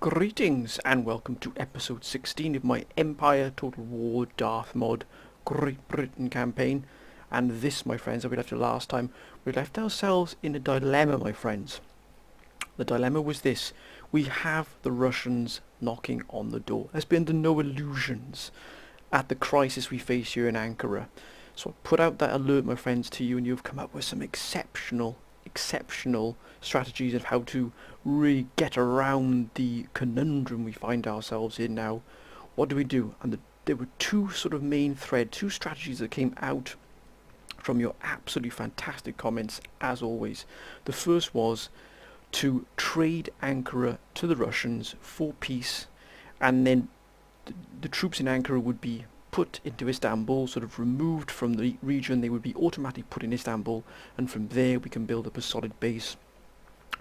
Greetings and welcome to episode 16 of my Empire Total War Darth mod Great Britain campaign. And this, my friends, as we left it last time, we left ourselves in a dilemma, my friends. The dilemma was this: we have the Russians knocking on the door. There's been no illusions at the crisis we face here in Ankara. So I put out that alert, my friends, to you, and you've come up with some exceptional strategies of how to really get around the conundrum we find ourselves in now. What do we do? And there were two sort of main two strategies that came out from your absolutely fantastic comments, as always. The first was to trade Ankara to the Russians for peace, and then the troops in Ankara would be put into Istanbul, sort of removed from the region. They would be automatically put in Istanbul, and from there we can build up a solid base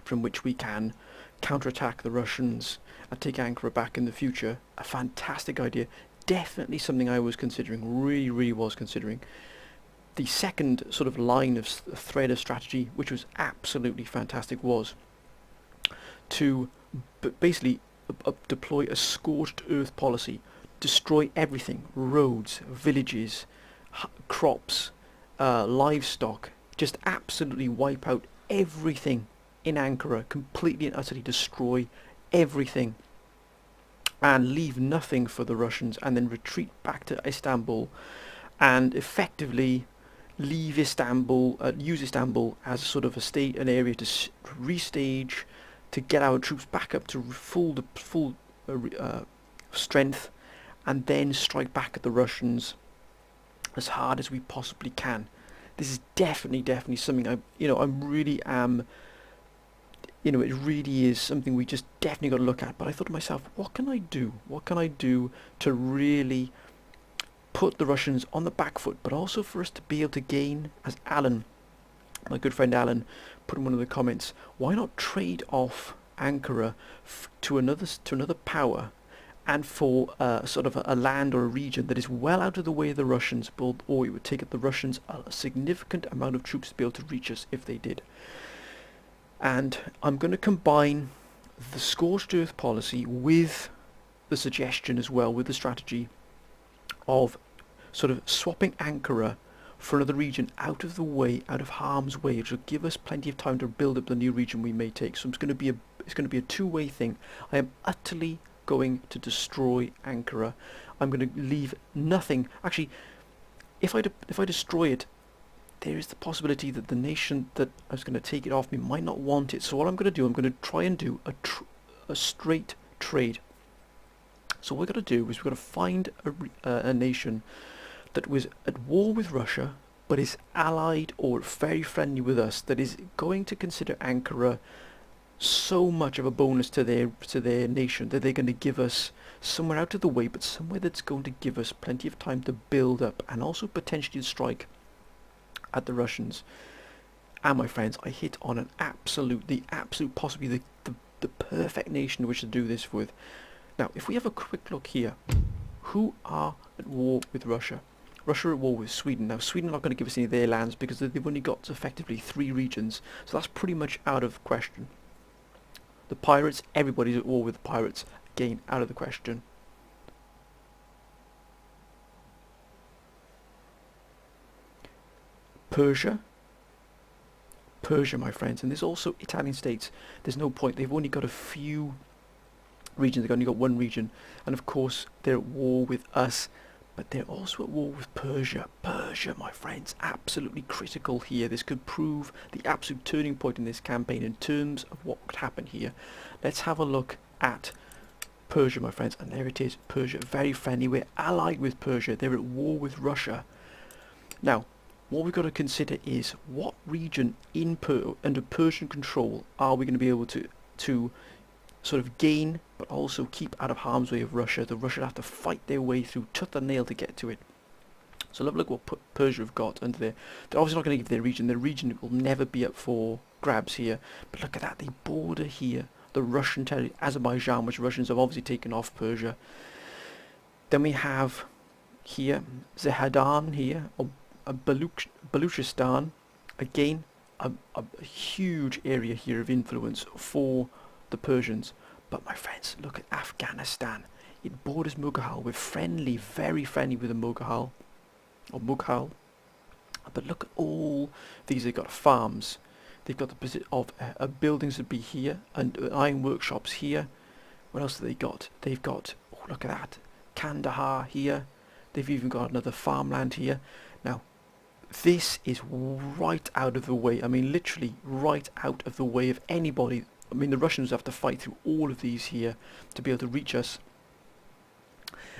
from which we can counterattack the Russians and take Ankara back in the future. A fantastic idea, definitely something I was considering, really was considering. The second sort of line of thread of strategy, which was absolutely fantastic, was to basically deploy a scorched earth policy. Destroy everything: roads, villages, crops, livestock. Just absolutely wipe out everything in Ankara, completely and utterly destroy everything and leave nothing for the Russians, and then retreat back to Istanbul and effectively leave Istanbul, use Istanbul as sort of an area to restage, to get our troops back up to full strength, and then strike back at the Russians as hard as we possibly can. This is definitely something I really am. It really is something we just definitely got to look at. But I thought to myself, what can I do? What can I do to really put the Russians on the back foot, but also for us to be able to gain, as Alan, my good friend Alan, put in one of the comments, why not trade off Ankara to another power, and for sort of a land or a region that is well out of the way of the Russians, or it would take the Russians a significant amount of troops to be able to reach us if they did. And I'm going to combine the scorched earth policy with the suggestion as well, with the strategy of sort of swapping Ankara for another region out of the way, out of harm's way, which will give us plenty of time to build up the new region we may take. So it's going to be a two-way thing. I am utterly going to destroy Ankara. I'm going to leave nothing. Actually, if I destroy it, there is the possibility that the nation that I was going to take it off me might not want it. So what I'm going to do, I'm going to try and do a straight trade. So what we've got to do is we've got to find a nation that was at war with Russia, but is allied or very friendly with us, that is going to consider Ankara so much of a bonus to their nation that they're going to give us somewhere out of the way, but somewhere that's going to give us plenty of time to build up and also potentially to strike at the Russians. And my friends, I hit on possibly the perfect nation which to do this with. Now, if we have a quick look here, who are at war with Russia? Russia are at war with Sweden. Now, Sweden are not going to give us any of their lands because they've only got effectively 3 regions, so that's pretty much out of question. The pirates, everybody's at war with the pirates. Again, out of the question. Persia, my friends, and there's also Italian states. There's no point. They've only got a few regions. They've only got one region, and of course they're at war with us. But they're also at war with Persia. Persia, my friends, absolutely critical here. This could prove the absolute turning point in this campaign in terms of what could happen here. Let's have a look at Persia, my friends. And there it is, Persia, very friendly. We're allied with Persia. They're at war with Russia. Now, what we've got to consider is what region under Persian control are we going to be able to sort of gain, but also keep out of harm's way of Russia. The Russians have to fight their way through tooth and nail to get to it. So look what Persia have got under there. They're obviously not going to give their region. Their region will never be up for grabs here. But look at that, they border here the Russian territory, Azerbaijan, which Russians have obviously taken off Persia. Then we have here Zehadan here, or Baluchistan. Again, a huge area here of influence for the Persians. But my friends, look at Afghanistan. It borders Mughal. We're friendly, very friendly with the Mughal, or Mughal. But look at all these. They've got farms. They've got the position of buildings to be here, and iron workshops here. What else have they got? They've got, oh, look at that, Kandahar here. They've even got another farmland here. Now, this is right out of the way. I mean, literally right out of the way of anybody. I mean, the Russians have to fight through all of these here to be able to reach us.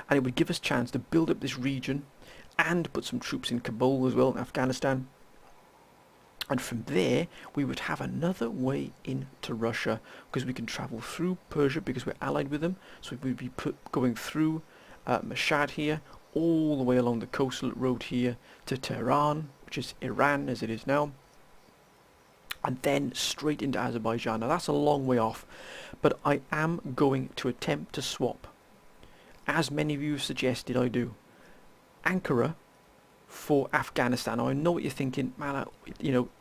And it would give us a chance to build up this region and put some troops in Kabul as well, in Afghanistan. And from there, we would have another way into Russia, because we can travel through Persia because we're allied with them. So we'd be going through Mashhad here, all the way along the coastal road here to Tehran, which is Iran as it is now, and then straight into Azerbaijan. Now that's a long way off, but I am going to attempt to swap, as many of you have suggested I do, Ankara for Afghanistan. Now I know what you're thinking, man,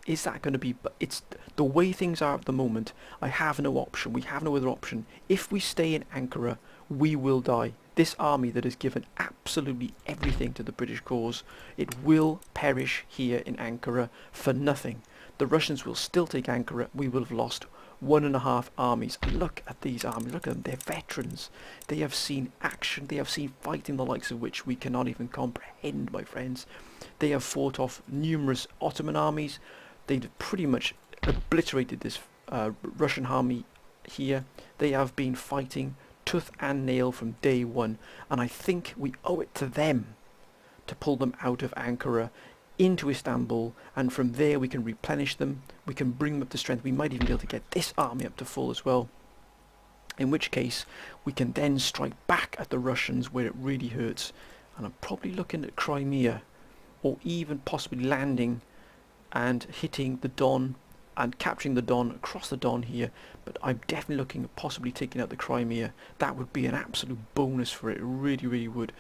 is that going to be, but it's the way things are at the moment. I have no option. We have no other option. If we stay in Ankara, we will die. This army that has given absolutely everything to the British cause, it will perish here in Ankara for nothing. The Russians will still take Ankara. We will have lost 1.5 armies. And look at these armies. Look at them. They're veterans. They have seen action. They have seen fighting the likes of which we cannot even comprehend, my friends. They have fought off numerous Ottoman armies. They've pretty much obliterated this Russian army here. They have been fighting tooth and nail from day one. And I think we owe it to them to pull them out of Ankara into Istanbul, and from there we can replenish them, we can bring them up to strength. We might even be able to get this army up to full as well, in which case we can then strike back at the Russians where it really hurts. And I'm probably looking at Crimea, or even possibly landing and hitting the Don and capturing the Don, across the Don here, but I'm definitely looking at possibly taking out the Crimea. That would be an absolute bonus for it, it really, really would.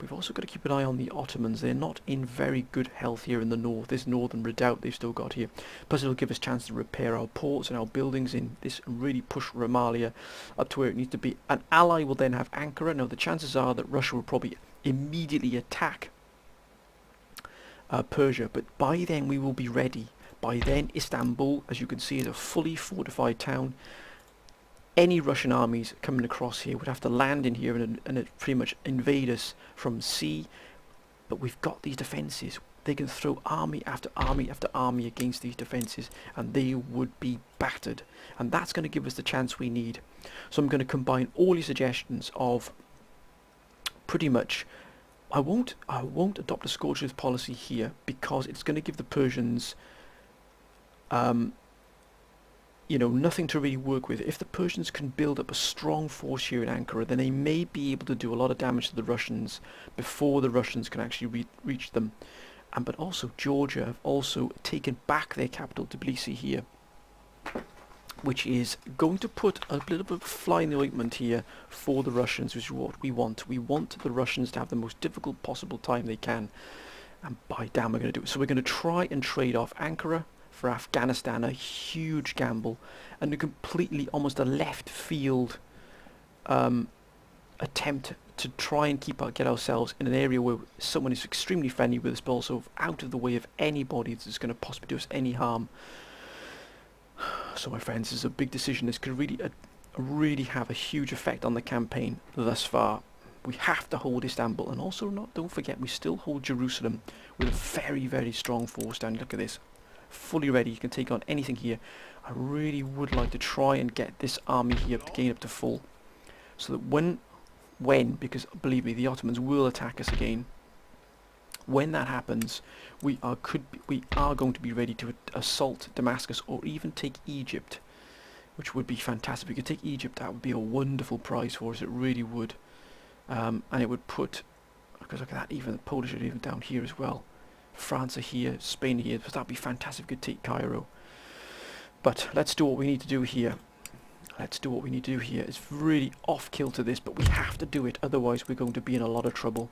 We've also got to keep an eye on the Ottomans. They're not in very good health here in the north. This northern redoubt they've still got here. Plus it'll give us a chance to repair our ports and our buildings in this and really push Romalia up to where it needs to be. An ally will then have Ankara. Now the chances are that Russia will probably immediately attack Persia, but by then we will be ready. By then Istanbul, as you can see, is a fully fortified town. Any Russian armies coming across here would have to land in here and pretty much invade us from sea. But we've got these defences. They can throw army after army after army against these defences, and they would be battered. And that's going to give us the chance we need. So I'm going to combine all your suggestions of pretty much. I won't adopt a scorched earth policy here, because it's going to give the Persians nothing to really work with. If the Persians can build up a strong force here in Ankara, then they may be able to do a lot of damage to the Russians before the Russians can actually reach them. But also Georgia have also taken back their capital, Tbilisi here, which is going to put a little bit of a fly in the ointment here for the Russians, which is what we want. We want the Russians to have the most difficult possible time they can. And by damn, we're going to do it. So we're going to try and trade off Ankara for Afghanistan, a huge gamble, and a completely almost a left field attempt to try and get ourselves in an area where someone is extremely friendly with us, but also out of the way of anybody that's going to possibly do us any harm. So my friends, this is a big decision. This could really have a huge effect on the campaign thus far. We have to hold Istanbul, and also don't forget we still hold Jerusalem with a very, very strong force down. Look at this. Fully ready, you can take on anything here. I really would like to try and get this army here to gain up to full, so that when because believe me, the Ottomans will attack us again. When that happens, we are going to be ready to assault Damascus, or even take Egypt, which would be fantastic. If we could take Egypt, that would be a wonderful prize for us. It really would, and it would put, because look at that, even the Polish are even down here as well. France are here, Spain are here, but that'd be fantastic. We could take Cairo. But let's do what we need to do here. It's really off kilter this, but we have to do it, otherwise we're going to be in a lot of trouble.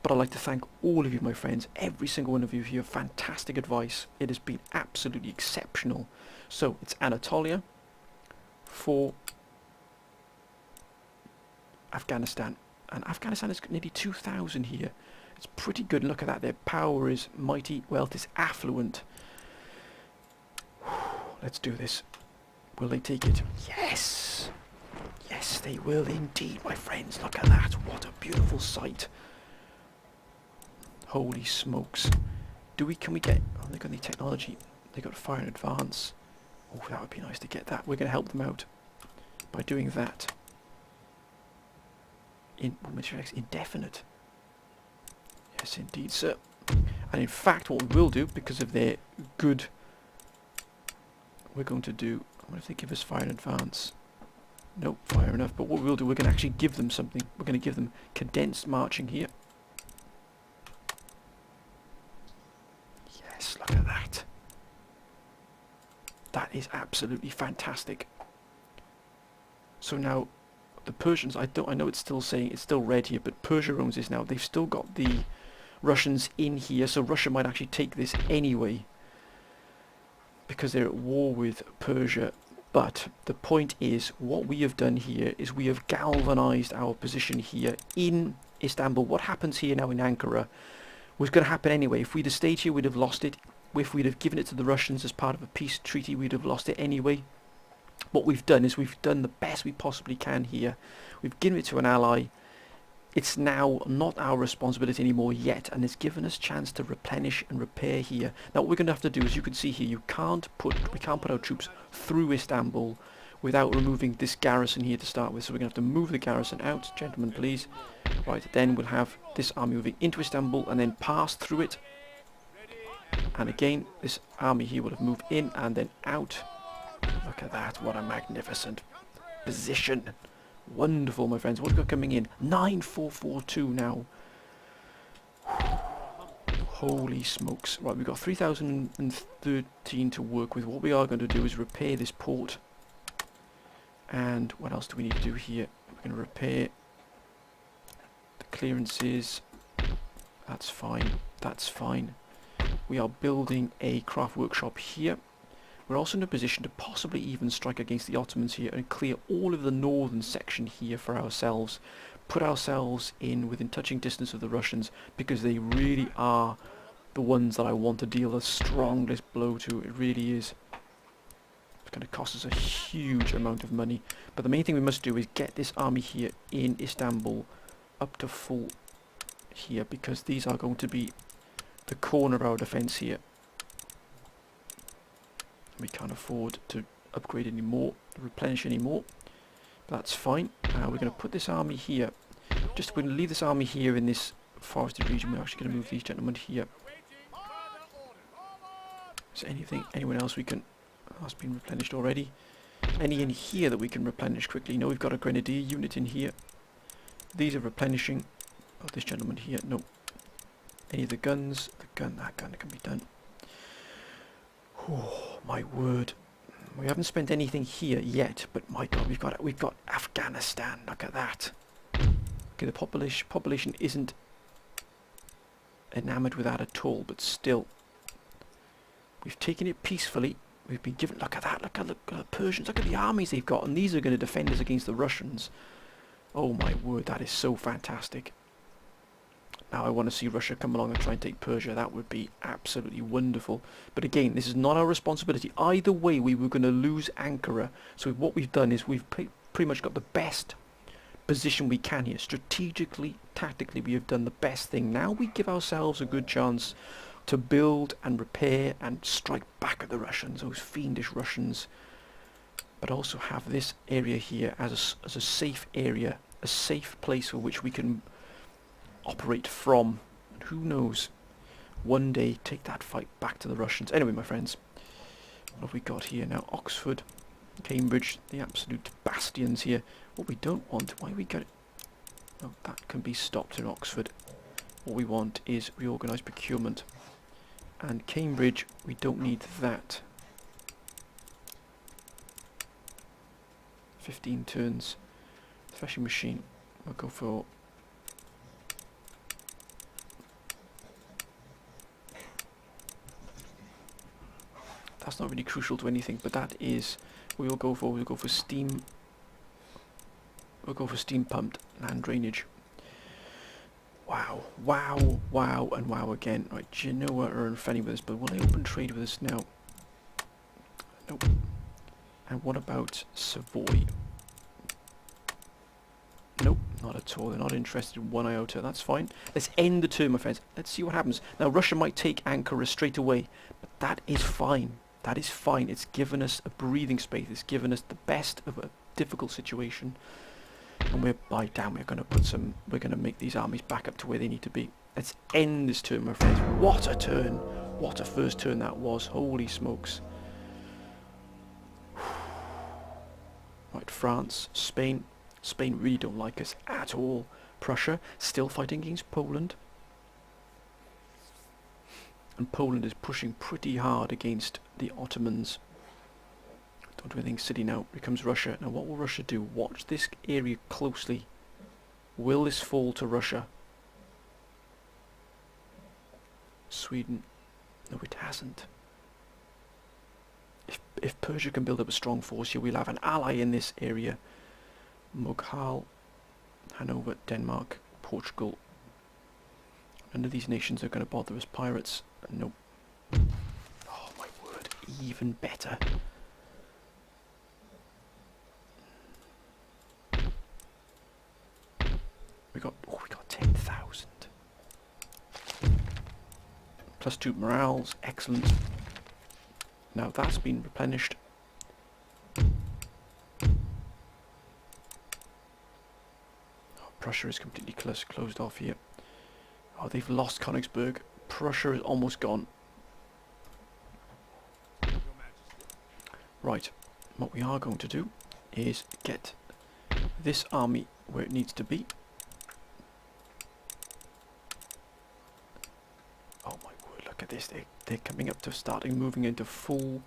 But I'd like to thank all of you, my friends, every single one of you for your fantastic advice. It has been absolutely exceptional. So it's Anatolia for Afghanistan. And Afghanistan is nearly 2,000 here. It's pretty good. Look at that. Their power is mighty. Wealth is affluent. Let's do this. Will they take it? Yes! Yes, they will indeed, my friends. Look at that. What a beautiful sight. Holy smokes. Can we get... Oh, they got the technology. They got fire in advance. Oh, that would be nice to get that. We're going to help them out by doing that. Indefinite. Yes, indeed, sir. And in fact, what we will do, because of their good... We're going to do... I wonder if they give us fire in advance. Nope, fire enough. But what we'll do, we're going to actually give them something. We're going to give them condensed marching here. Yes, look at that. That is absolutely fantastic. So now, the Persians, I know it's still saying, it's still red here, but Persia owns this now. They've still got the Russians in here, so Russia might actually take this anyway, because they're at war with Persia. But the point is, what we have done here is we have galvanized our position here in Istanbul. What happens here now in Ankara was going to happen anyway. If we'd have stayed here, we'd have lost it. If we'd have given it to the Russians as part of a peace treaty, we'd have lost it anyway. What we've done is we've done the best we possibly can here. We've given it to an ally. It's now not our responsibility anymore yet, and it's given us a chance to replenish and repair here. Now what we're going to have to do, as you can see here, we can't put our troops through Istanbul without removing this garrison here to start with. So we're going to have to move the garrison out, gentlemen, please. Right, then we'll have this army moving into Istanbul and then pass through it. And again, this army here will have moved in and then out. Look at that, what a magnificent position. Wonderful, my friends. What have we got coming in? 9442 now. Holy smokes. Right, we've got 3013 to work with. What we are going to do is repair this port. And what else do we need to do here? We're going to repair the clearances. That's fine. That's fine. We are building a craft workshop here. We're also in a position to possibly even strike against the Ottomans here and clear all of the northern section here for ourselves. Put ourselves in within touching distance of the Russians, because they really are the ones that I want to deal the strongest blow to. It really is. It's going to cost us a huge amount of money. But the main thing we must do is get this army here in Istanbul up to full here, because these are going to be the corner of our defence here. We can't afford to upgrade anymore, replenish anymore. That's fine. We're going to put this army here. We're going to leave this army here in this forested region. We're actually going to move these gentlemen here. Is there anyone else we can... That's been replenished already. Any in here that we can replenish quickly? No, we've got a grenadier unit in here. These are replenishing. Oh, this gentleman here. No. Any of the guns? That gun can be done. Oh my word, we haven't spent anything here yet, but my God, we've got Afghanistan. Look at that. Okay, the population isn't enamored with that at all, but still, we've taken it peacefully. We've been given. Look at that. Look at the Persians. Look at the armies they've got, and these are going to defend us against the Russians. Oh my word, that is so fantastic. Now I want to see Russia come along and try and take Persia. That would be absolutely wonderful. But again, this is not our responsibility. Either way, we were going to lose Ankara. So what we've done is we've pretty much got the best position we can here. Strategically, tactically, we have done the best thing. Now we give ourselves a good chance to build and repair and strike back at the Russians, those fiendish Russians. But also have this area here as a safe area, a safe place for which we can operate from, and who knows, one day take that fight back to the Russians. Anyway, my friends, what have we got here now? Oxford, Cambridge, the absolute bastions here. What we don't want, why we got it? No, that can be stopped in Oxford. What we want is reorganised procurement. And Cambridge, we don't need that. 15 turns. Threshing machine, we'll go for... That's not really crucial to anything, but that is we'll go for steam We'll go for steam pumped land drainage. Wow, wow, wow, and wow again. Right, Genoa are unfriendly with us, but will they open trade with us now? Nope. And what about Savoy? Nope, not at all. They're not interested in one iota. That's fine. Let's end the turn, my friends. Let's see what happens. Now, Russia might take Ankara straight away, but that is fine. That is fine. It's given us a breathing space. It's given us the best of a difficult situation. And we're going to make these armies back up to where they need to be. Let's end this turn, my friends. What a turn. What a first turn that was. Holy smokes. Right, France, Spain. Spain really don't like us at all. Prussia, still fighting against Poland. And Poland is pushing pretty hard against the Ottomans. Don't do anything silly now. Here comes Russia. Now what will Russia do? Watch this area closely. Will this fall to Russia? Sweden. No, it hasn't. If Persia can build up a strong force here, we'll have an ally in this area. Mughal, Hanover, Denmark, Portugal. None of these nations are going to bother us. Pirates. Nope. Oh my word. Even better. We got 10,000. Plus 2 morales. Excellent. Now that's been replenished. Prussia is completely closed off here. Oh, they've lost Königsberg. Prussia is almost gone. Right, what we are going to do is get this army where it needs to be. Oh my word, look at this. They're coming up to moving into full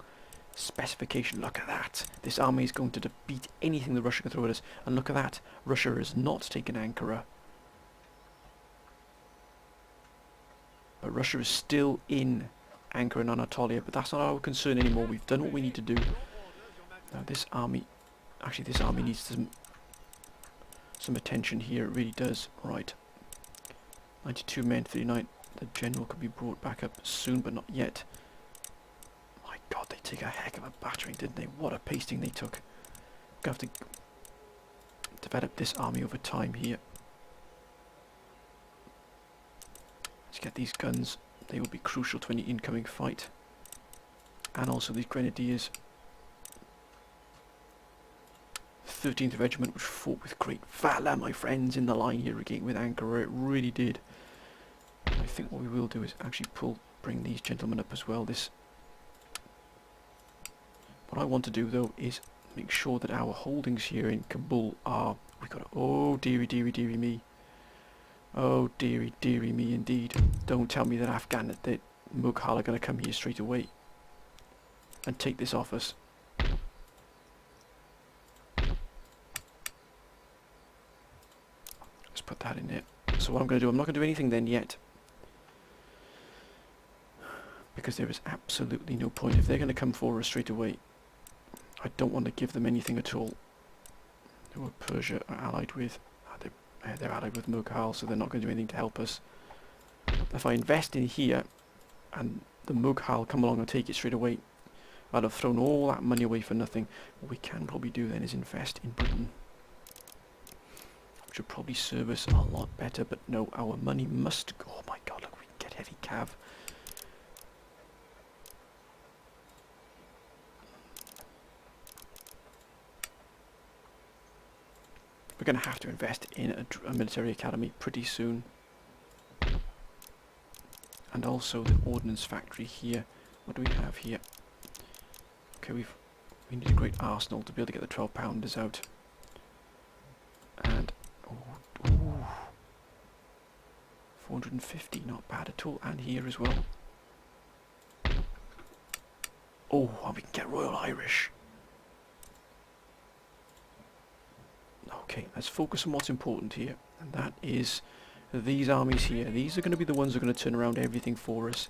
specification. Look at that. This army is going to defeat anything that Russia can throw at us. And look at that. Russia has not taken Ankara. But Russia is still in Ankara and Anatolia. But that's not our concern anymore. We've done what we need to do. Now this army... Actually, this army needs some attention here. It really does. Right. 92 men, 39. The general could be brought back up soon, but not yet. God, they took a heck of a battering, didn't they? What a pasting they took. We're going to have to develop this army over time here. Let's get these guns. They will be crucial to any incoming fight. And also these grenadiers. 13th Regiment, which fought with great valour, my friends, in the line here again with Ankara. It really did. I think what we will do is actually bring these gentlemen up as well. What I want to do though is make sure that our holdings here in Kabul are... Oh dearie, dearie, dearie me. Oh dearie, dearie me indeed. Don't tell me that that Mughal are going to come here straight away and take this off us. Let's put that in there. So what I'm going to do, I'm not going to do anything then yet. Because there is absolutely no point. If they're going to come for us straight away, I don't want to give them anything at all. Who are Persia are allied with? They're allied with Mughal, so they're not going to do anything to help us. If I invest in here, and the Mughal come along and take it straight away, I'd have thrown all that money away for nothing. What we can probably do then is invest in Britain, which would probably serve us a lot better. But no, our money must go. Oh my God! Look, we can get heavy cav. We're going to have to invest in a military academy pretty soon. And also the ordnance factory here. What do we have here? Okay, we need a great arsenal to be able to get the 12 pounders out. And... ooh, 450, not bad at all. And here as well. Oh, and we can get Royal Irish. Okay, let's focus on what's important here, and that is these armies here. These are going to be the ones who are going to turn around everything for us.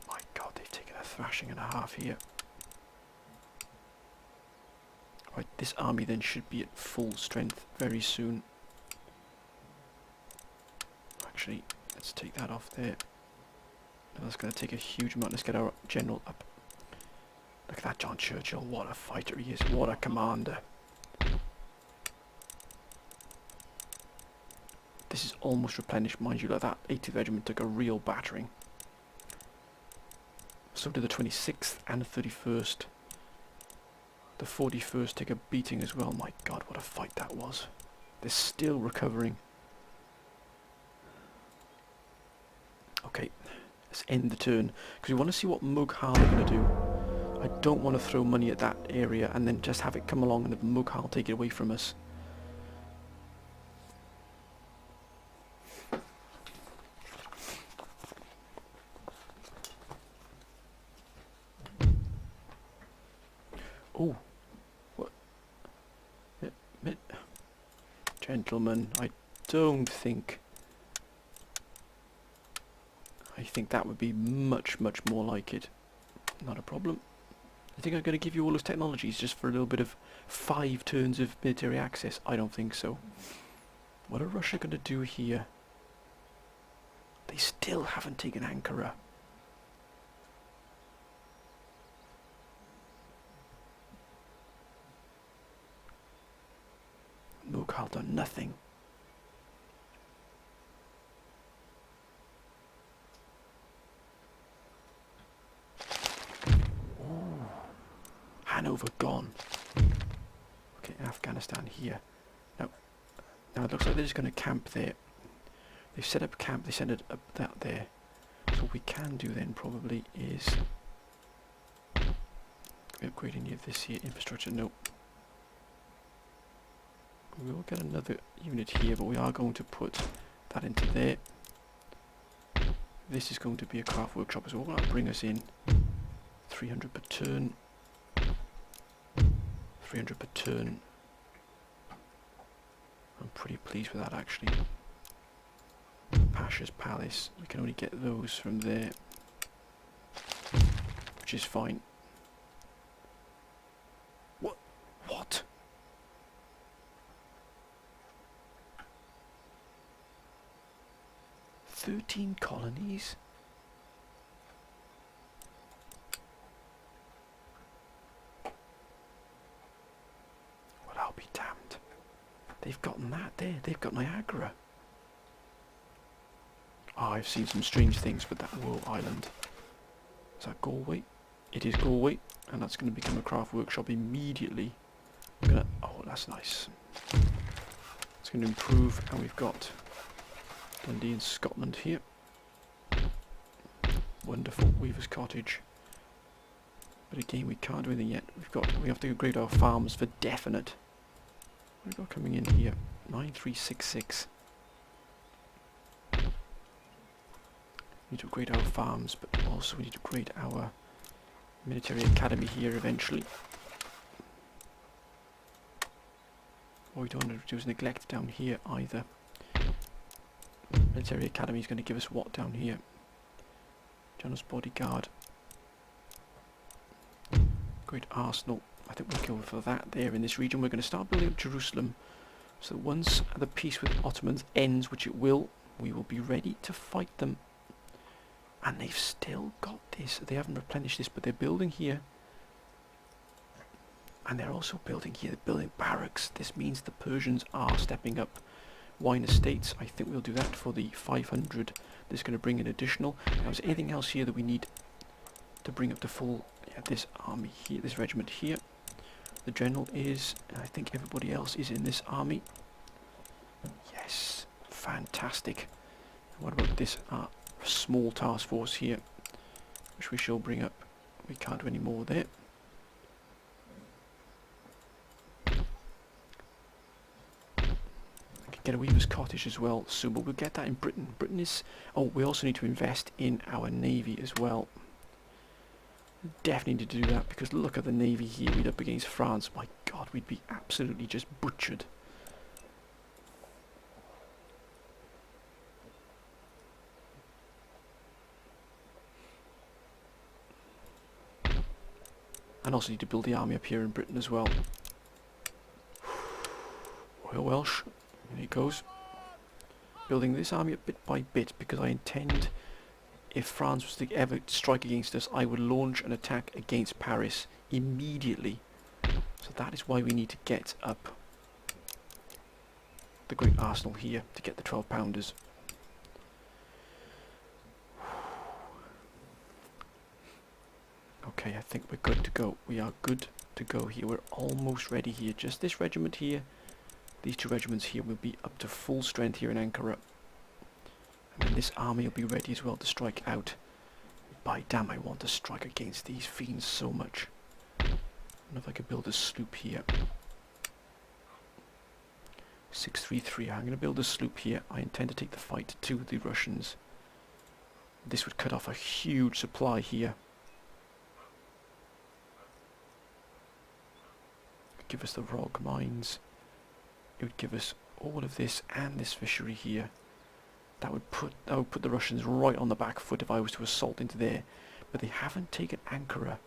My God, they've taken a thrashing and a half here. Right, this army then should be at full strength very soon. Actually, let's take that off there. No, that's going to take a huge amount. Let's get our general up. Look at that John Churchill. What a fighter he is. What a commander. This is almost replenished, mind you. Like that 80th Regiment took a real battering. So did the 26th and the 31st. The 41st took a beating as well. My God, what a fight that was. They're still recovering. Okay, let's end the turn. Because we want to see what Mughal are going to do. I don't want to throw money at that area and then just have it come along and the Mughal take it away from us. Oh, what? Gentlemen, I think that would be much more like it. Not a problem. I think I'm going to give you all those technologies just for a little bit of 5 turns of military access. I don't think so. What are Russia going to do here? They still haven't taken Ankara. Mughal done nothing. Ooh. Hanover gone. Okay, Afghanistan here. Now it looks like they're just going to camp there. They've set up camp, they sent it up that there. So what we can do then probably is... Can we upgrade any of this here? Infrastructure? Nope. We will get another unit here, but we are going to put that into there. This is going to be a craft workshop as well. That'll bring us in 300 per turn. 300 per turn. I'm pretty pleased with that actually. Pasha's Palace, we can only get those from there, which is fine. What? 13 colonies? Well, I'll be damned. They've gotten that there. They've got Niagara. Oh, I've seen some strange things with that Woe Island. Is that Galway? It is Galway, and that's going to become a craft workshop immediately. Oh, that's nice. It's going to improve, and we've got Dundee in Scotland here. Wonderful. Weaver's Cottage. But again, we can't do anything yet. We have to upgrade our farms for definite. What have we got coming in here? 9366. We need to upgrade our farms, but also we need to upgrade our military academy here eventually. What we don't want to do is neglect down here either. Military academy is going to give us what down here? General's bodyguard. Great arsenal. I think we'll go for that there in this region. We're going to start building up Jerusalem. So once the peace with Ottomans ends, which it will, we will be ready to fight them. And they've still got this. They haven't replenished this, but they're building here. And they're also building here. They're building barracks. This means the Persians are stepping up. Wine estates. I think we'll do that for the 500. This is going to bring in additional. Now, is there anything else here that we need to bring up to full? Yeah, this army here, this regiment here. The general is, and I think everybody else is in this army. Yes, fantastic. What about this small task force here, which we shall bring up? We can't do any more there. Get a Weaver's Cottage as well soon, but we'll get that in Britain. Britain is... Oh, we also need to invest in our navy as well. Definitely need to do that, because look at the navy here. We'd up against France. My God, we'd be absolutely just butchered. And also need to build the army up here in Britain as well. Royal Welsh. There he goes. Building this army up bit by bit because I intend, if France was to ever strike against us, I would launch an attack against Paris immediately. So that is why we need to get up the great arsenal here to get the 12 pounders. Okay, I think we're good to go. We are good to go here. We're almost ready here. Just this regiment here, these two regiments here will be up to full strength here in Ankara. And then this army will be ready as well to strike out. By damn, I want to strike against these fiends so much. I don't know if I could build a sloop here. 633. I'm going to build a sloop here. I intend to take the fight to the Russians. This would cut off a huge supply here. Give us the rock mines. It would give us all of this and this fishery here. That would put the Russians right on the back foot if I was to assault into there. But they haven't taken Ankara.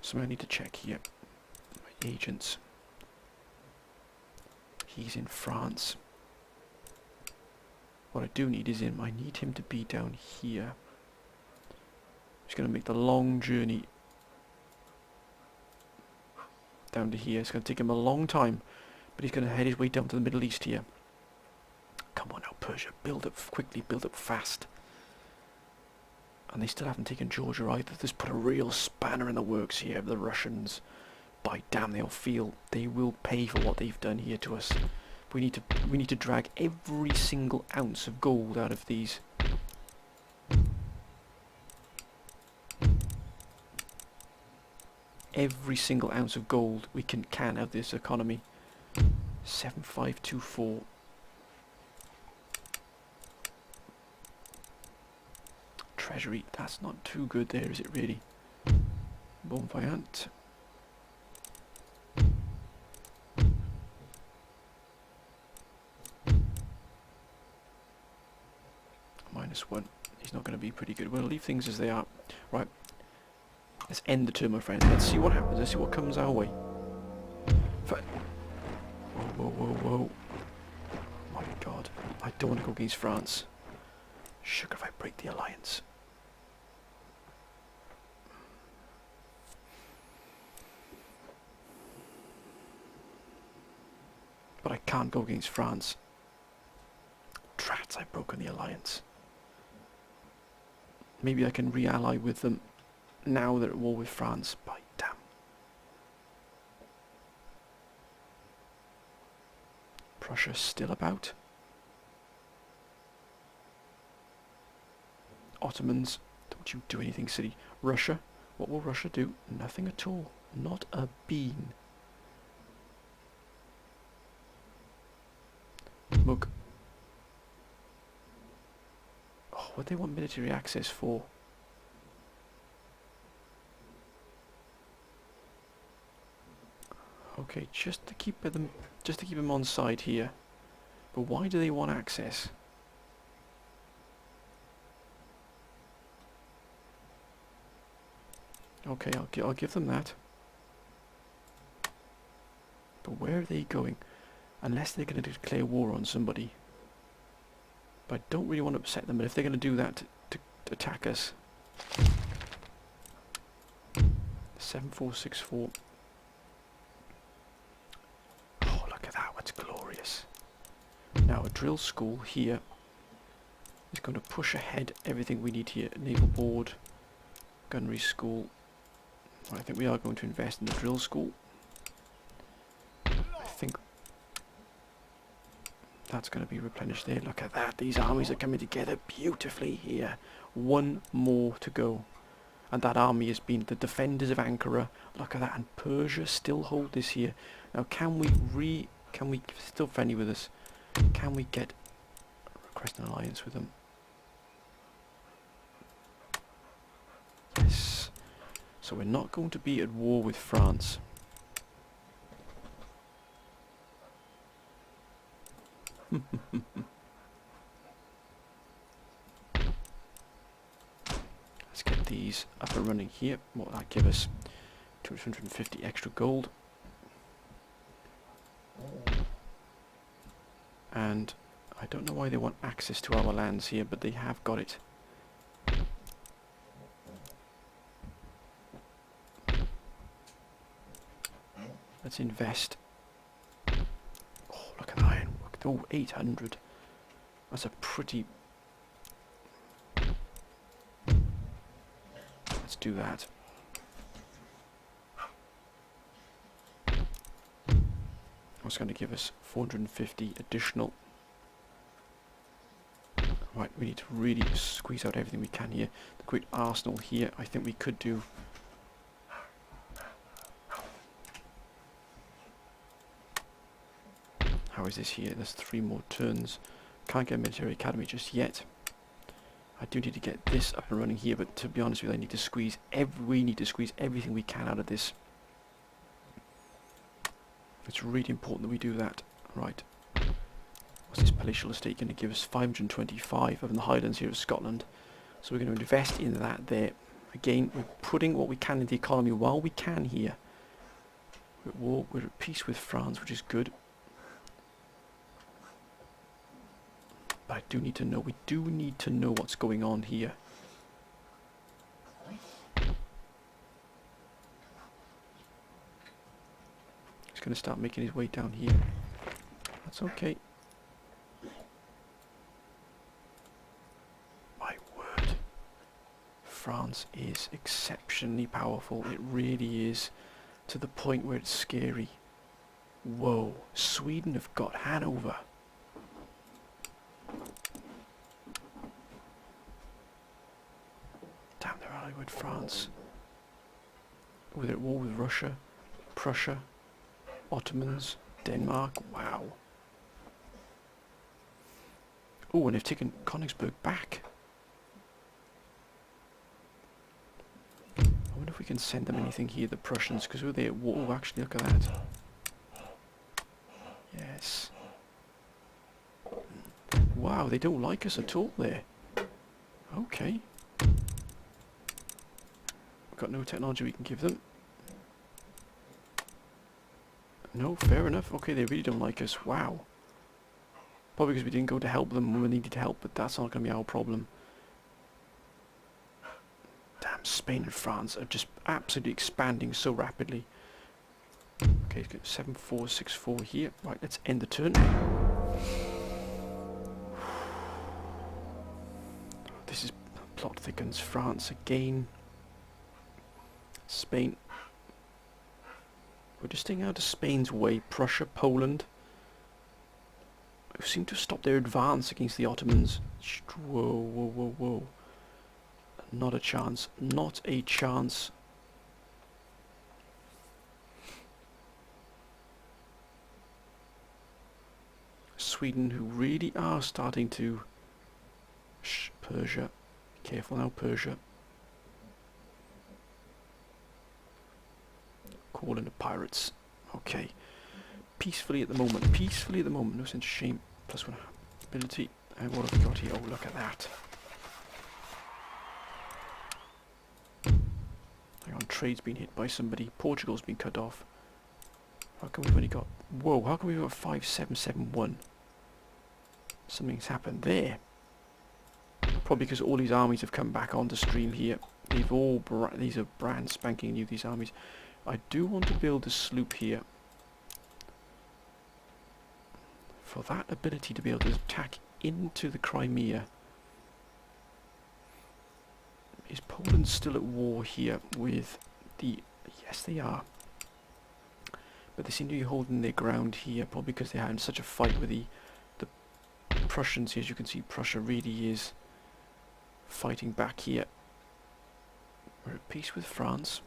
So I need to check here. My agents. He's in France. What I do need is him. I need him to be down here. He's going to make the long journey down to here. It's going to take him a long time, but he's going to head his way down to the Middle East here. Come on now, Persia. Build up quickly. Build up fast. And they still haven't taken Georgia either. This put a real spanner in the works here. The Russians, by damn, they'll feel they will pay for what they've done here to us. We need to drag every single ounce of gold out of these. Every single ounce of gold we can out of this economy. 7524. Treasury, that's not too good there, is it really? Bon voyant. -1. He's not going to be pretty good. We'll leave things as they are. Right. Let's end the turn, my friend. Let's see what happens. Let's see what comes our way. Whoa, whoa, whoa, whoa. My God. I don't want to go against France. Sugar if I break the alliance. But I can't go against France. Trats, I've broken the alliance. Maybe I can re-ally with them now they're at war with France. By damn. Prussia still about. Ottomans, don't you do anything silly. Russia, what will Russia do? Nothing at all. Not a bean. Mug. Oh, what do they want military access for? Okay, just to keep them on side here. But why do they want access? Okay, I'll give them that. But where are they going? Unless they're going to declare war on somebody. But I don't really want to upset them. But if they're going to do that to attack us, 7464. Oh, look at that! What's glorious. Now a drill school here is going to push ahead everything we need here. Naval board, gunnery school. I think we are going to invest in the drill school. I think that's going to be replenished there. Look at that. These armies are coming together beautifully here. One more to go. And that army has been the defenders of Ankara. Look at that. And Persia still hold this here. Now can we still friendly with us? Can we request an alliance with them? Yes. So we're not going to be at war with France. Let's get these up and running here. What will that give us? 250 extra gold. And I don't know why they want access to our lands here, but they have got it. Let's invest. Oh, look at that iron. Oh, 800. That's a pretty... Let's do that. That's going to give us 450 additional. Right, we need to really squeeze out everything we can here. The great arsenal here, I think we could do. How is this here? There's 3 more turns. Can't get a military academy just yet. I do need to get this up and running here, but to be honest with you, we need to squeeze everything we can out of this. It's really important that we do that. Right. What's this palatial estate going to give us? 525 up in the Highlands here of Scotland. So we're going to invest in that there. Again, we're putting what we can in the economy while we can here. We're at war, we're at peace with France, which is good. But I do need to know, we do need to know what's going on here. He's going to start making his way down here. That's okay. My word. France is exceptionally powerful. It really is. To the point where it's scary. Whoa. Sweden have got Hanover. Damn, they're allied with France. They're at war with Russia, Prussia, Ottomans, Denmark. Wow. Oh, and they've taken Königsberg back. I wonder if we can send them anything here, the Prussians, because were they at war? Oh, actually, look at that. Yes. Wow, they don't like us at all there. Okay. We've got no technology we can give them. No, fair enough. Okay, they really don't like us. Wow. Probably because we didn't go to help them when we needed help, but that's not going to be our problem. Damn, Spain and France are just absolutely expanding so rapidly. Okay, 7464 here. Right, let's end the turn. This is plot thickens. France again. Spain. We're just staying out of Spain's way. Prussia, Poland. Who seem to have stopped their advance against the Ottomans. Whoa, whoa, whoa, whoa. Not a chance. Not a chance. Sweden, who really are starting to... Shh, Persia. Careful now, Persia. Call in the pirates. Okay. Peacefully at the moment. Peacefully at the moment. No sense of shame. +1 ability. And what have we got here? Oh, look at that. Hang on, trade's been hit by somebody. Portugal's been cut off. How come we've only got... Whoa, how come we've got 5771? Something's happened there. Probably because all these armies have come back onto stream here. They've all... These are brand spanking new, these armies. I do want to build a sloop here. For that ability to be able to attack into the Crimea. Is Poland still at war here with the... Yes, they are. But they seem to be holding their ground here, probably because they're having such a fight with the Prussians. As you can see, Prussia really is fighting back here. We're at peace with France.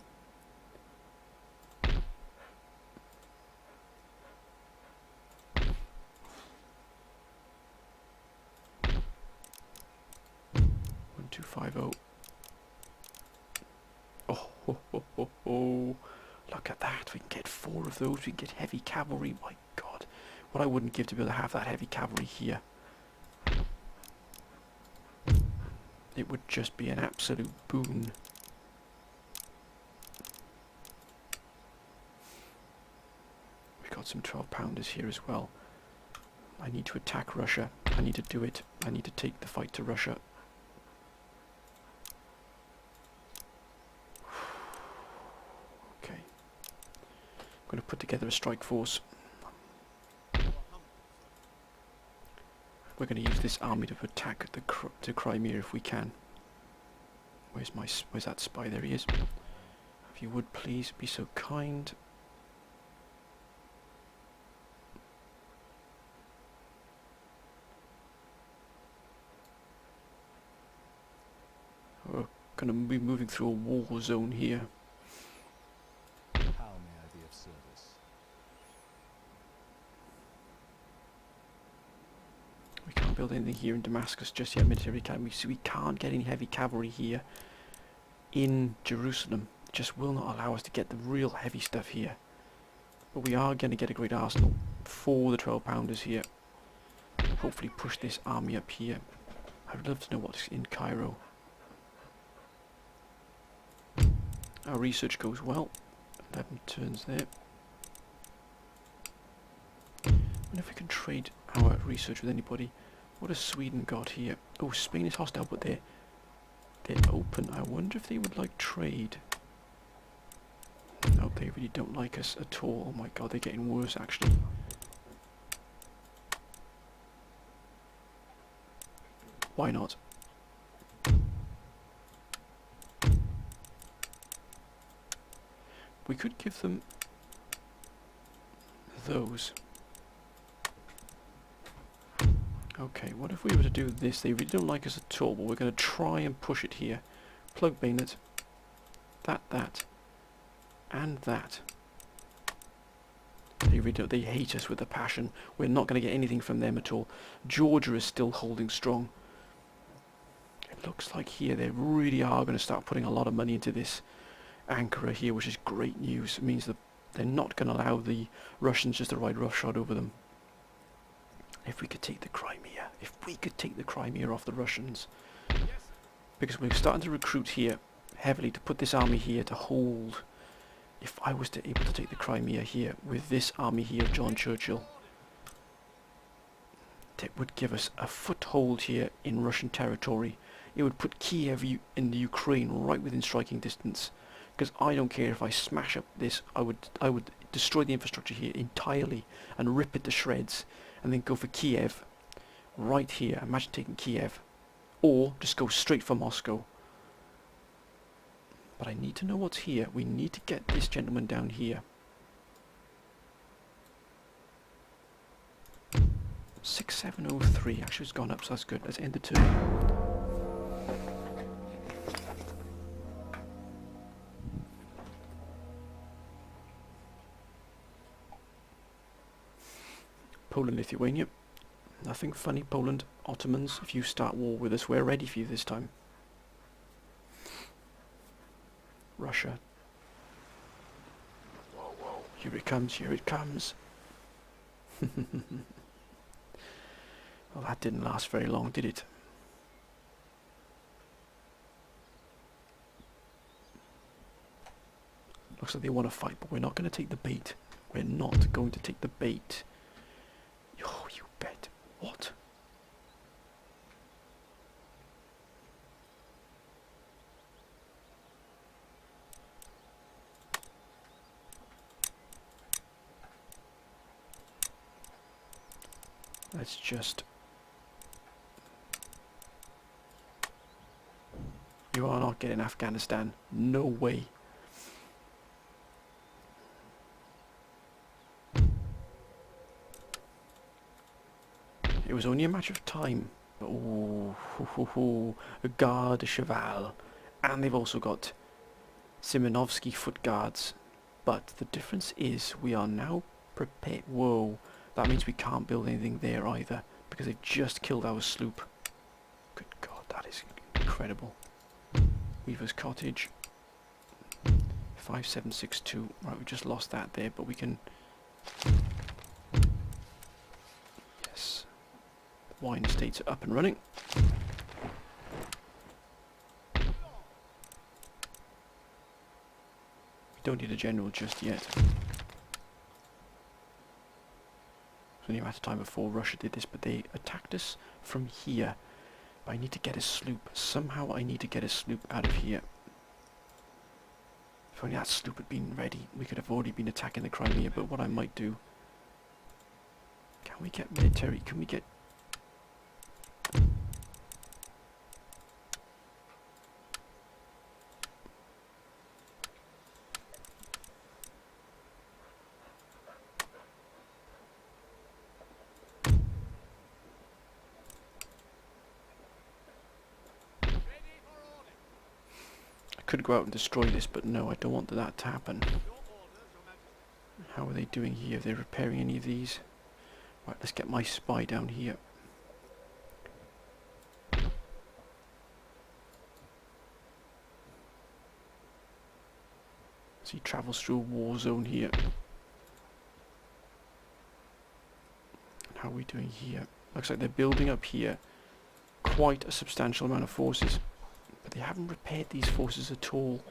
Oh, ho, ho, ho, ho. Look at that. We can get 4 of those. We can get heavy cavalry. My God. What I wouldn't give to be able to have that heavy cavalry here. it would just be an absolute boon. We've got some 12-pounders here as well. I need to attack Russia. I need to do it. I need to take the fight to Russia. Okay. I'm going to put together a strike force. We're going to use this army to attack the Crimea if we can. Where's that spy? There he is. If you would please be so kind. We're going to be moving through a war zone here. How may I be of service? We can't build anything here in Damascus just yet, military academy, so we can't get any heavy cavalry here in Jerusalem. It just will not allow us to get the real heavy stuff here. But we are going to get a great arsenal for the 12-pounders here. Hopefully push this army up here. I would love to know what's in Cairo. Our research goes well. 11 turns there. I wonder if we can trade our research with anybody. What has Sweden got here? Oh, Spain is hostile, but they're open. I wonder if they would like trade. No, they really don't like us at all. Oh my god, they're getting worse actually. Why not? We could give them those. Okay, what if we were to do this? They really don't like us at all, but we're going to try and push it here. Plug bayonet. That. And that. They really don't, they hate us with a passion. We're not going to get anything from them at all. Georgia is still holding strong. It looks like here they really are going to start putting a lot of money into this Ankara here, which is great news. It means that they're not going to allow the Russians just to ride roughshod over them. If we could take the Crimea, off the Russians, because we're starting to recruit here heavily to put this army here to hold. If I was able to take the Crimea here with this army here of John Churchill, it would give us a foothold here in Russian territory. It would put Kiev in the Ukraine right within striking distance. Because I don't care if I smash up this, I would destroy the infrastructure here entirely and rip it to shreds, and then go for Kiev right here. Imagine taking Kiev, or just go straight for Moscow. But I need to know what's here. We need to get this gentleman down here. 6703. Actually, it's gone up, so that's good. Let's end the turn. Poland, Lithuania. Nothing funny, Poland. Ottomans, if you start war with us, we're ready for you this time. Russia. Whoa, whoa. Here it comes, here it comes. Well, that didn't last very long, did it? Looks like they want to fight, but we're not going to take the bait. We're not going to take the bait. Oh, you bet. What? Let's just... You are not getting Afghanistan. No way. It was only a matter of time. Oh, a Garde de Cheval. And they've also got Simonovsky foot guards. But the difference is we are now prepared. Whoa, that means we can't build anything there either, because they've just killed our sloop. Good God, that is incredible. Weaver's Cottage. 5762. Right, we just lost that there, but we can... Yes. Wine estates are up and running. Don't need a general just yet. It's only a matter of time before Russia did this, but they attacked us from here. But I need to get a sloop. Somehow I need to get a sloop out of here. If only that sloop had been ready, we could have already been attacking the Crimea. But what I might do... Can we get military? Can we get... I could go out and destroy this, but no, I don't want that to happen. How are they doing here? Are they repairing any of these? Right, let's get my spy down here. So he travels through a war zone here. And how are we doing here? Looks like they're building up here quite a substantial amount of forces. But they haven't repaired these forces at all.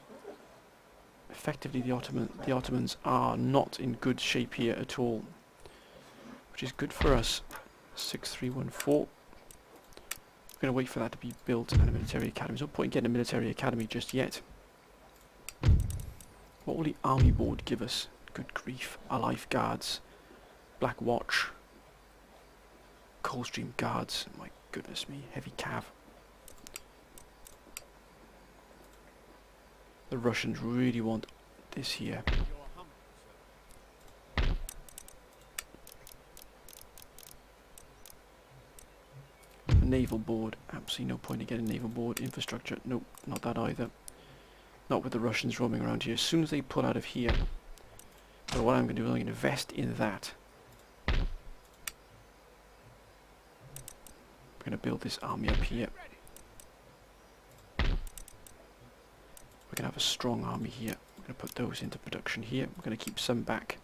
Effectively, the Ottomans are not in good shape here at all, which is good for us. 6314. We're going to wait for that to be built and a military academy. There's no point in getting a military academy just yet. What will the army board give us? Good grief. Our life guards. Black Watch. Coldstream Guards. My goodness me. Heavy cav. The Russians really want this here. A naval board. Absolutely no point in getting a naval board. Infrastructure. Nope, not that either. Not with the Russians roaming around here. As soon as they pull out of here, so what I'm going to do is I'm going to invest in that. I'm going to build this army up here. We're going to have a strong army here. We're going to put those into production here. We're going to keep some back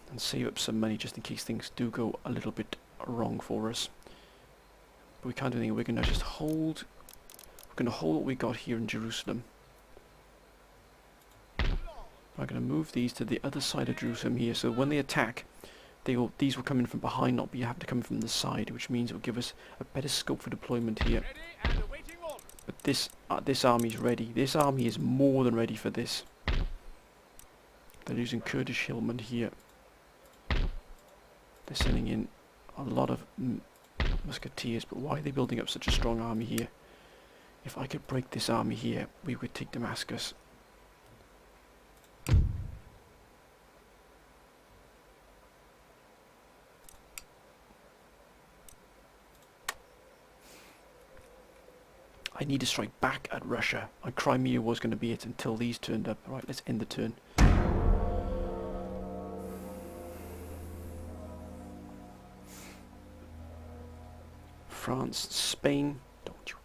and save up some money just in case things do go a little bit wrong for us. But we can't do anything. We're going to just hold. We're going to hold what we got here in Jerusalem. We're going to move these to the other side of Jerusalem here, so when they attack, these will come in from behind, not be have to come from the side, which means it will give us a better scope for deployment here. But this army is ready. This army is more than ready for this. They're using Kurdish hillmen here. They're sending in a lot of musketeers, but why are they building up such a strong army here? If I could break this army here, we would take Damascus. I need to strike back at Russia. And Crimea was going to be it until these turned up. Right, let's end the turn. France, Spain.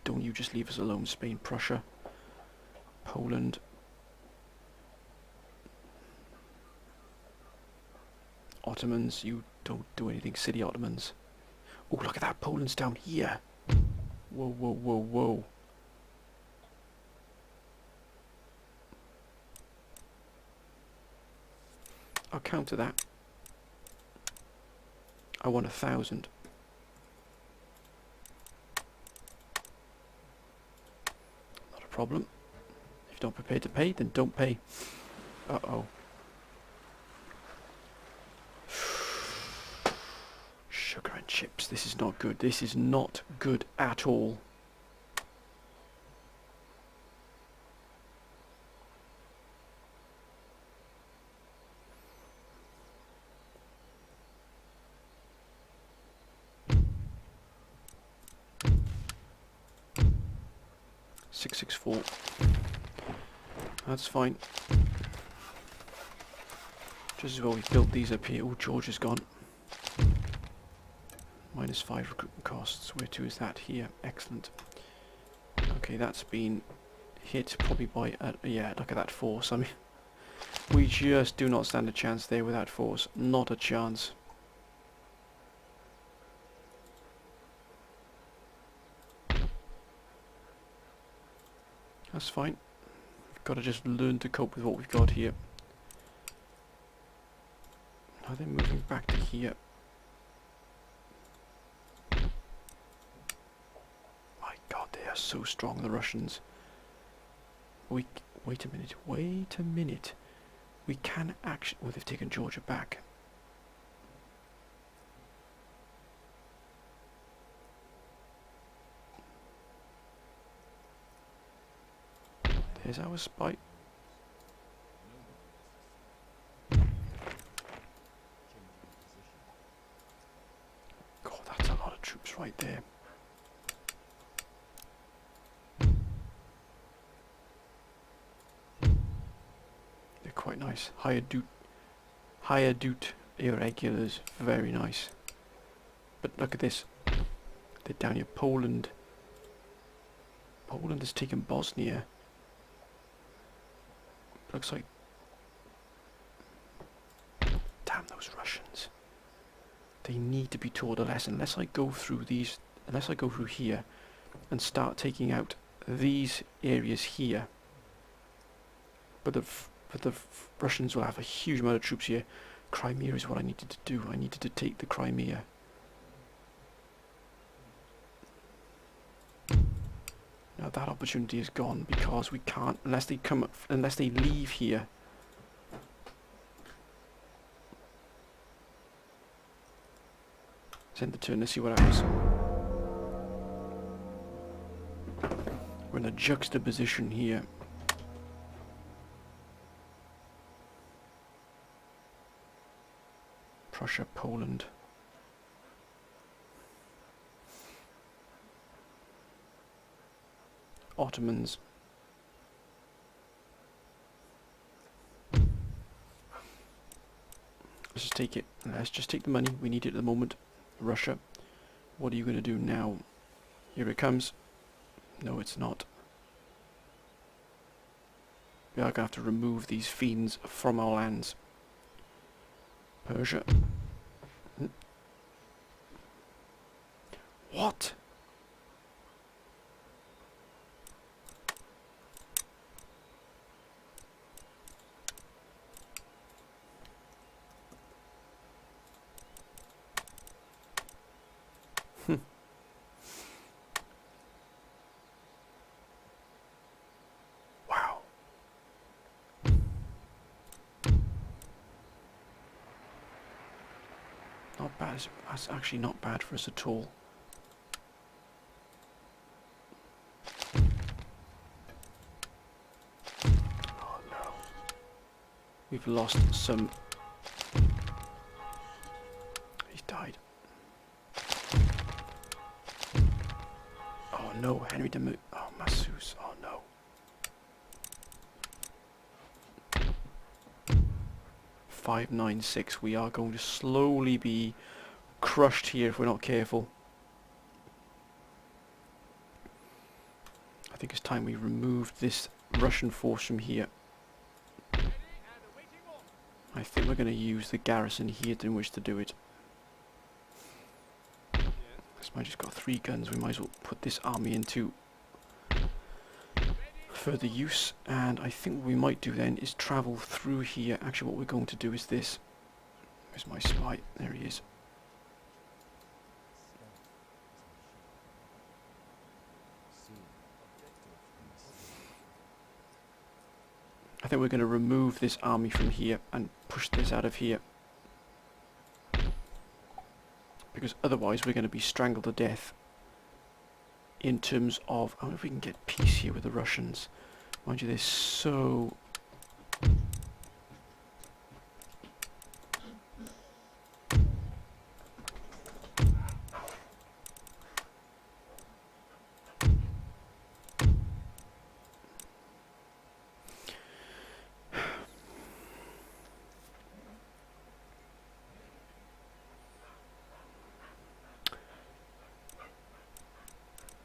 Don't you just leave us alone, Spain, Prussia, Poland. Ottomans, you don't do anything, city Ottomans. Oh, look at that, Poland's down here. Whoa, whoa, whoa, whoa. I'll counter that. I want 1,000. Not a problem. If you're not prepared to pay, then don't pay. Uh-oh. Sugar and chips. This is not good. This is not good at all. .664. That's fine. Just as well we built these up here. Oh, George is gone. -5 recruitment costs. Where to is that? Here. Excellent. Okay, that's been hit probably by... yeah, look at that force. I mean, we just do not stand a chance there with that force. Not a chance. That's fine. We've Got to just learn to cope with what we've got here. Now they're moving back to here. My God, they are so strong, the Russians. Wait a minute. Wait a minute. We can actually... Oh, they've taken Georgia back. There's our spy. God, that's a lot of troops right there. They're quite nice. Higher Dute irregulars. Very nice. But look at this. They're down here. Poland. Poland has taken Bosnia. Looks like... Damn those Russians. They need to be taught a lesson. Unless I go through these... Unless I go through here and start taking out these areas here. But the Russians will have a huge amount of troops here. Crimea is what I needed to do. I needed to take the Crimea. Now that opportunity is gone because we can't, unless they leave here. Send the turn, let's see what happens. We're in a juxtaposition here. Prussia, Poland. Ottomans. Let's just take it. Let's just take the money. We need it at the moment. Russia. What are you going to do now? Here it comes. No, it's not. We are going to have to remove these fiends from our lands. Persia. What? Wow. Not bad. That's actually not bad for us at all. Oh no. We've lost some. He's died. Oh no, Henry de Oh, Massus. Oh no. .596. We are going to slowly be crushed here if we're not careful. I think it's time we removed this Russian force from here. I think we're going to use the garrison here in which to do it. This might just got 3 guns. We might as well put this army into further use. And I think what we might do then is travel through here. Actually, what we're going to do is this. Where's my spy? There he is. I think we're going to remove this army from here and push this out of here. Because otherwise we're going to be strangled to death. In terms of... I wonder if we can get peace here with the Russians. Mind you, they're so...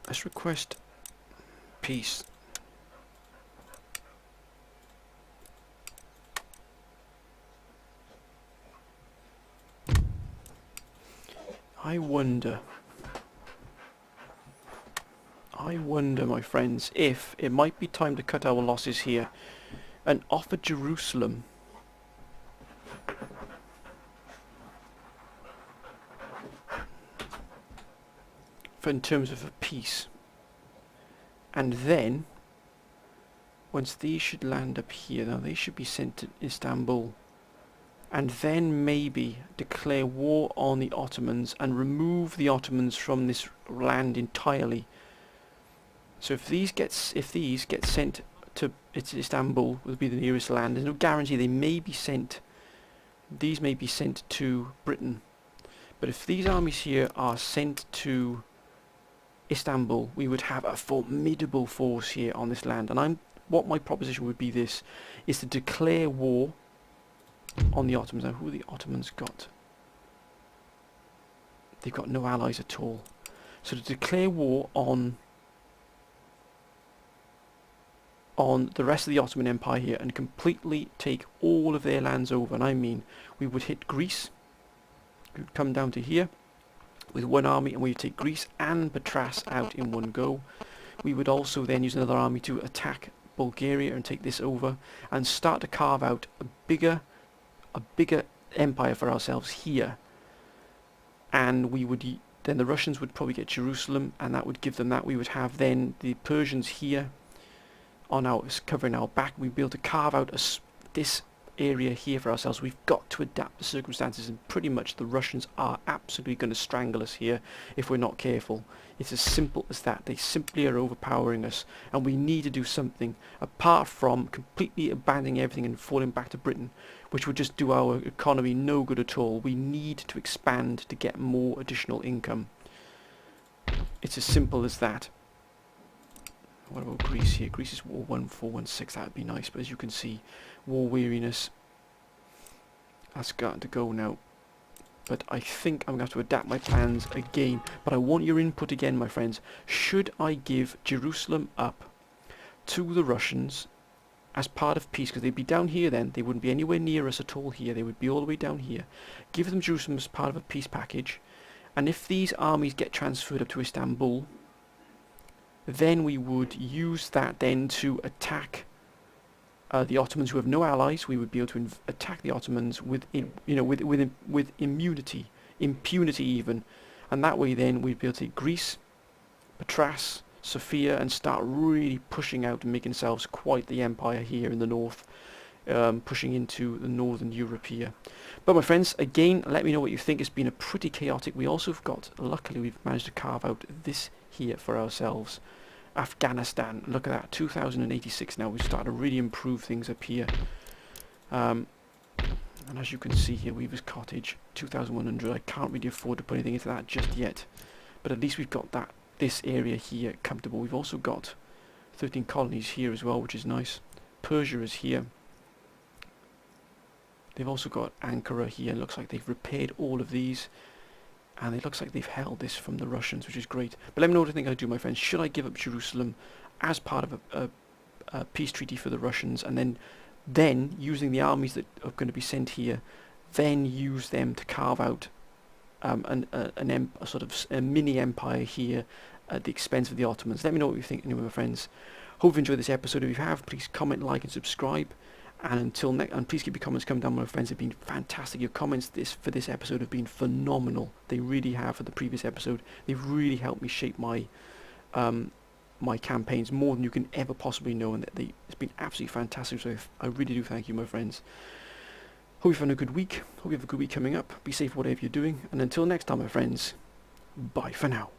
Let's request peace. I wonder, my friends, if it might be time to cut our losses here and offer Jerusalem for in terms of a peace. And then, once these should land up here, now they should be sent to Istanbul. And then maybe declare war on the Ottomans and remove the Ottomans from this land entirely. So if these get sent to Istanbul, would be the nearest land. There's no guarantee they may be sent. These may be sent to Britain, but if these armies here are sent to Istanbul, we would have a formidable force here on this land. And what my proposition would be this, is to declare war on the Ottomans. Now, who the Ottomans got? They've got no allies at all. So to declare war on the rest of the Ottoman Empire here and completely take all of their lands over. And I mean, we would hit Greece. We would come down to here with one army and we would take Greece and Patras out in one go. We would also then use another army to attack Bulgaria and take this over and start to carve out a bigger empire for ourselves here. And we would then the Russians would probably get Jerusalem, and that would give them that. We would have then the Persians here on covering our back. We'd be able to carve out this area here for ourselves. We've got to adapt the circumstances, and pretty much the Russians are absolutely going to strangle us here if we're not careful. It's as simple as that. They simply are overpowering us, and we need to do something apart from completely abandoning everything and falling back to Britain, which would just do our economy no good at all. We need to expand to get more additional income. It's as simple as that. What about Greece here? Greece is war 1416, that would be nice, but as you can see, war weariness, that's got to go now. But I think I'm going to have to adapt my plans again. But I want your input again, my friends. Should I give Jerusalem up to the Russians as part of peace? Because they'd be down here then. They wouldn't be anywhere near us at all here. They would be all the way down here. Give them Jerusalem as part of a peace package. And if these armies get transferred up to Istanbul, then we would use that then to attack the Ottomans who have no allies. We would be able to attack the Ottomans with immunity, impunity even, and that way then we'd be able to take Greece, Patras, Sofia, and start really pushing out and making ourselves quite the empire here in the north, pushing into the northern Europe here. But my friends, again, let me know what you think. It's been a pretty chaotic. We also have got, luckily we've managed to carve out this here for ourselves. Afghanistan, look at that, 2086 now. We've started to really improve things up here. And as you can see here, Weaver's Cottage, 2100. I can't really afford to put anything into that just yet. But at least we've got this area here comfortable. We've also got 13 colonies here as well, which is nice. Persia is here. They've also got Ankara here. Looks like they've repaired all of these. And it looks like they've held this from the Russians, which is great. But let me know what you think I do, my friends. Should I give up Jerusalem as part of a peace treaty for the Russians, and then using the armies that are going to be sent here, then use them to carve out a sort of a mini empire here at the expense of the Ottomans? Let me know what you think anyway, my friends. Hope you enjoyed this episode. If you have, please comment, like and subscribe. And until next, and please keep your comments coming down, my friends. They've been fantastic. Your comments for this episode have been phenomenal. They really have. For the previous episode, they've really helped me shape my my campaigns more than you can ever possibly know, and it's been absolutely fantastic. So I really do thank you, my friends. Hope you've had a good week. Hope you have a good week coming up. Be safe whatever you're doing. And until next time, my friends, bye for now.